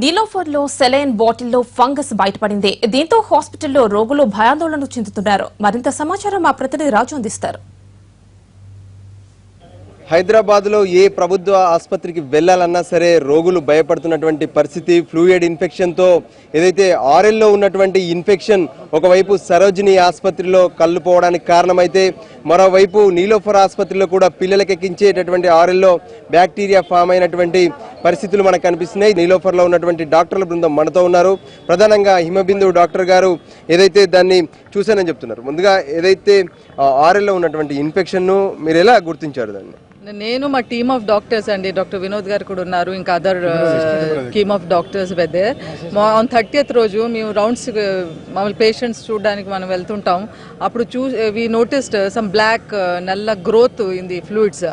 నీలోఫర్లో saline బాటిల్లో fungus బయటపడింది. దీంతో హాస్పిటల్లో రోగులు భయాందోళన చెందుతున్నారు. మరింత సమాచారం మా ప్రతినిధి రాజు అందిస్తారు. హైదరాబాద్లో ఏ ప్రభుత్వ ఆసుపత్రికి వెళ్లాలన్నా సరే రోగులు భయపడుతున్నటువంటి పరిస్థితి. ఫ్లూయిడ్ ఇన్ఫెక్షన్తో ఏదైతే ఆర్ఎల్లో ఉన్నటువంటి ఇన్ఫెక్షన్ ఒకవైపు సరోజిని ఆసుపత్రిలో కలుపుకోవడానికి కారణమైతే మరోవైపు నీలోఫర్ ఆసుపత్రిలో కూడా పిల్లలకి ఎక్కించేటటువంటి ఆర్ఎల్లో బ్యాక్టీరియా ఫామ్ అయినటువంటి పరిస్థితులు మనకు కనిపిస్తున్నాయి. నీలోఫర్లో ఉన్నటువంటి డాక్టర్ల బృందం మనతో ఉన్నారు. ప్రధానంగా హిమబిందు డాక్టర్ గారు ఏదైతే దాన్ని చూశానని చెప్తున్నారు. ముందుగా ఏదైతే ఆర్ఎల్లో ఉన్నటువంటి ఇన్ఫెక్షన్ను మీరు ఎలా గుర్తించారు దాన్ని? నేను మా టీమ్ ఆఫ్ డాక్టర్స్ అండి, డాక్టర్ వినోద్ గారు కూడా ఉన్నారు, ఇంకా other team of doctors whether on 30th రోజు మేము రౌండ్స్ మామూలు పేషెంట్స్ చూడడానికి మనం వెళ్తుంటాం. అప్పుడు వి నోటిస్డ్ సమ్ బ్లాక్ నల్ల growth in the fluids.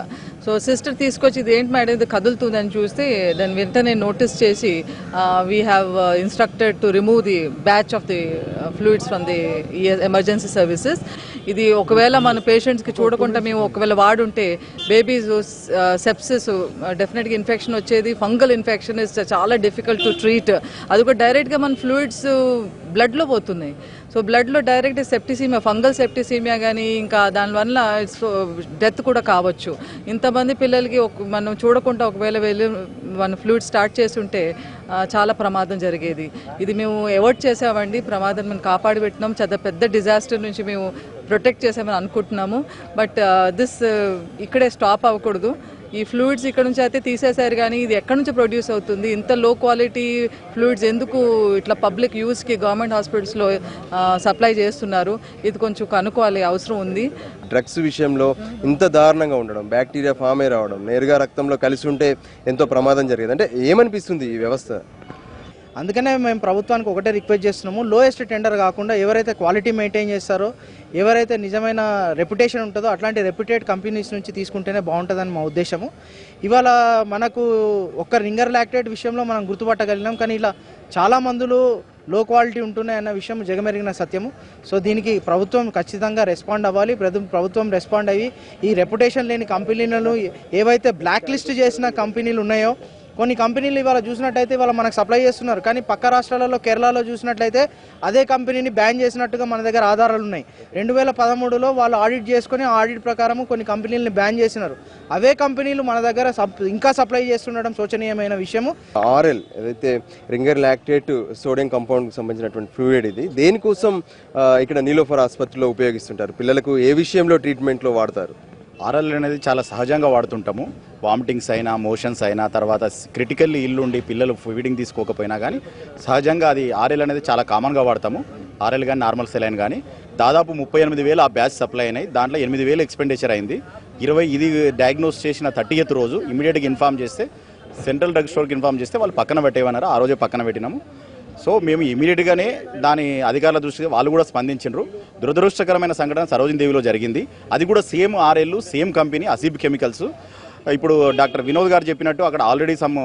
So sister తీసుకొచ్చి ఇది ఏంటి మేడం ఇది కదులుతుందని చూస్తే దాని వెంటనే నోటీస్ చేసి we have instructed to remove the batch of the fluids from the emergency services. ఇది ఒకవేళ మన పేషెంట్స్కి చూడకుండా మేము ఒకవేళ వాడుంటే బేబీస్ సెప్సిస్ డెఫినెట్గా ఇన్ఫెక్షన్ వచ్చేది. ఫంగల్ ఇన్ఫెక్షన్ ఇస్ చాలా డిఫికల్ట్ టు ట్రీట్. అది కూడా డైరెక్ట్గా మన ఫ్లూయిడ్స్ బ్లడ్లో పోతున్నాయి. సో బ్లడ్లో డైరెక్ట్ సెప్టిసీమియా, ఫంగల్ సెప్టిసీమియా కానీ ఇంకా దానివల్ల డెత్ కూడా కావచ్చు. ఇంతమంది పిల్లలకి మనం చూడకుండా ఒకవేళ వెళ్ళి మన ఫ్లూయిడ్ స్టార్ట్ చేస్తుంటే చాలా ప్రమాదం జరిగేది. ఇది మేము అవాయిడ్ చేసామండి, ప్రమాదం మేము కాపాడి పెట్టినాం. చాలా పెద్ద డిజాస్టర్ నుంచి మేము ప్రొటెక్ట్ చేసామని అనుకుంటున్నాము. బట్ దిస్ ఇక్కడే స్టాప్ అవ్వకూడదు. ఈ ఫ్లూయిడ్స్ ఇక్కడ నుంచి అయితే తీసేశారు కానీ ఇది ఎక్కడి నుంచి ప్రొడ్యూస్ అవుతుంది, ఇంత లో క్వాలిటీ ఫ్లూయిడ్స్ ఎందుకు ఇట్లా పబ్లిక్ యూస్కి గవర్నమెంట్ హాస్పిటల్స్లో సప్లై చేస్తున్నారు, ఇది కొంచెం కనుక్కోవాలి అవసరం ఉంది. డ్రగ్స్ విషయంలో ఇంత దారుణంగా ఉండడం, బ్యాక్టీరియా ఫామ్ అయి రావడం, నేరుగా రక్తంలో కలిసి ఉంటే ఎంతో ప్రమాదం జరిగేది. అంటే ఏమనిపిస్తుంది ఈ వ్యవస్థ? అందుకనే మేము ప్రభుత్వానికి ఒకటే రిక్వెస్ట్ చేస్తున్నాము, లోయెస్ట్ టెండర్ కాకుండా ఎవరైతే క్వాలిటీ మెయింటైన్ చేస్తారో, ఎవరైతే నిజమైన రెప్యుటేషన్ ఉంటుందో అట్లాంటి రెప్యుటెడ్ కంపెనీస్ నుంచి తీసుకుంటేనే బాగుంటుందని మా ఉద్దేశము. ఇవాళ మనకు ఒక్క రింగర్ లాక్టేట్ విషయంలో మనం గుర్తుపట్టగలిగినాం, కానీ ఇలా చాలా మందులు లో క్వాలిటీ ఉంటున్నాయన్న విషయం జగమెరిగిన సత్యము. సో దీనికి ప్రభుత్వం ఖచ్చితంగా రెస్పాండ్ అవ్వాలి. ప్రభుత్వం రెస్పాండ్ అయ్యి ఈ రెప్యుటేషన్ లేని కంపెనీలను ఏవైతే బ్లాక్ లిస్ట్ చేసిన కంపెనీలు ఉన్నాయో, కొన్ని కంపెనీలు ఇవాళ చూసినట్టయితే ఇవాళ మనకు సప్లై చేస్తున్నారు, కానీ పక్క రాష్ట్రాలలో కేరళలో చూసినట్లయితే అదే కంపెనీని బ్యాన్ చేసినట్టుగా మన దగ్గర ఆధారాలు ఉన్నాయి. 2013లో వాళ్ళు ఆడిట్ చేసుకుని ఆడిట్ ప్రకారం కొన్ని కంపెనీలను బ్యాన్ చేసినారు. అవే కంపెనీలు మన దగ్గర ఇంకా సప్లై చేస్తుండడం శోచనీయమైన విషయము. ఆర్ఎల్ ఏదైతే రింగర్ లాక్టేట్ సోడియం కాంపౌండ్కి సంబంధించినటువంటి ఫ్లూయిడ్, ఇది దేనికోసం ఇక్కడ నీలోఫర్ ఆసుపత్రిలో ఉపయోగిస్తుంటారు? పిల్లలకు ఏ విషయంలో ట్రీట్మెంట్లో వాడతారు? ఆర్ఎల్ అనేది చాలా సహజంగా వాడుతుంటాము. వామిటింగ్స్ అయినా, మోషన్స్ అయినా, తర్వాత క్రిటికల్లీ ఇల్లుండి పిల్లలు ఫీడింగ్ తీసుకోకపోయినా కానీ సహజంగా అది ఆర్ఎల్ అనేది చాలా కామన్గా వాడతాము. ఆర్ఎల్ కానీ నార్మల్ సెలైన్ కానీ దాదాపు 38,000 ఆ బ్యాచ్ సప్లై అయినాయి. దాంట్లో 8,000 ఎక్స్పెండిచర్ అయింది. ఇది డయాగ్నోస్ చేసిన 30th రోజు ఇమీడియట్గా ఇన్ఫామ్ చేస్తే, సెంట్రల్ డ్రగ్ స్టోర్కి ఇన్ఫామ్ చేస్తే వాళ్ళు పక్కన పెట్టేవన్నారు. ఆ రోజే పక్కన పెట్టినాము. సో మేము ఇమీడియట్గానే దాని అధికారుల దృష్టికి వాళ్ళు కూడా స్పందించారు. దురదృష్టకరమైన సంఘటన సరోజిని దేవిలో జరిగింది. అది కూడా సేమ్ ఆర్ఎల్, సేమ్ కంపెనీ అసీబ్ కెమికల్స్. ఇప్పుడు డాక్టర్ వినోద్ గారు చెప్పినట్టు అక్కడ already some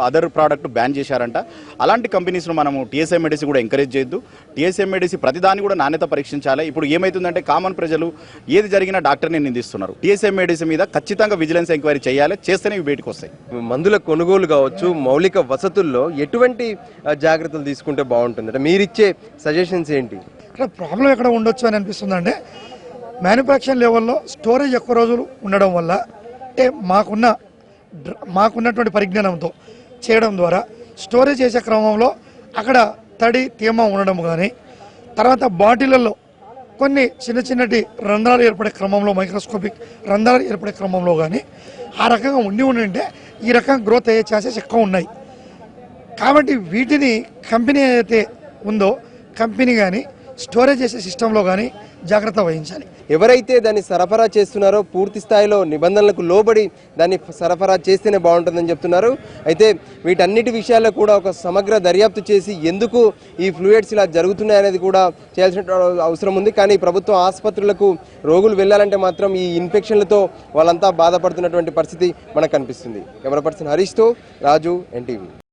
other product ban చేశారంట. అలాంటి కంపెనీస్ను మనము టీఎస్ఎంఏడిసి కూడా ఎంకరేజ్ చేయొద్దు. టీఎస్ఎంఏడిసి ప్రతిదాన్ని కూడా నాణ్యత పరీక్షించాలి. ఇప్పుడు ఏమవుతుందంటే కామన్ ప్రజలు ఏది జరిగినా డాక్టర్ని నిందిస్తున్నారు. టీఎస్ఎంఏడిసి మీద ఖచ్చితంగా విజిలెన్స్ ఎంక్వైరీ చేయాలి, చేస్తేనే ఇవి బయటకు వస్తాయి. మందుల కొనుగోలు కావచ్చు, మౌలిక వసతుల్లో ఎటువంటి జాగ్రత్తలు తీసుకుంటే బాగుంటుంది అంటే మీరిచ్చే సజెషన్స్ ఏంటి? ఇక్కడ ప్రాబ్లం ఎక్కడ ఉండొచ్చు అని అనిపిస్తుంది. మ్యానుఫ్యాక్చరింగ్ లెవెల్లో స్టోరేజ్ ఎక్కువ రోజులు ఉండడం వల్ల, అంటే మాకున్నటువంటి పరిజ్ఞానంతో చేయడం ద్వారా స్టోరేజ్ చేసే క్రమంలో అక్కడ తడి తేమ ఉండడం కానీ, తర్వాత బాటిళ్లలో కొన్ని చిన్నటి రంధ్రాలు ఏర్పడే క్రమంలో, మైక్రోస్కోపిక్ రంధ్రాలు ఏర్పడే క్రమంలో కానీ ఆ రకంగా ఉంటే ఈ రకంగా గ్రోత్ అయ్యే ఛాన్సెస్ ఎక్కువ ఉన్నాయి. కాబట్టి వీటిని కంపెనీ ఏదైతే ఉందో కంపెనీ కానీ స్టోరేజ్ చేసే సిస్టంలో కానీ జాగ్రత్త వహించాలి. ఎవరైతే దాన్ని సరఫరా చేస్తున్నారో పూర్తి స్థాయిలో నిబంధనలకు లోబడి దాన్ని సరఫరా చేస్తేనే బాగుంటుందని చెప్తున్నారు. అయితే వీటన్నిటి విషయాల్లో కూడా ఒక సమగ్ర దర్యాప్తు చేసి ఎందుకు ఈ ఫ్లూయిడ్స్ ఇలా జరుగుతున్నాయనేది కూడా చేయాల్సిన అవసరం ఉంది. కానీ ప్రభుత్వ ఆసుపత్రులకు రోగులు వెళ్ళాలంటే మాత్రం ఈ ఇన్ఫెక్షన్లతో వాళ్ళంతా బాధపడుతున్నటువంటి పరిస్థితి మనకు కనిపిస్తుంది. కెమెరా పర్సన్ హరీష్తో రాజు, ఎన్టీవీ.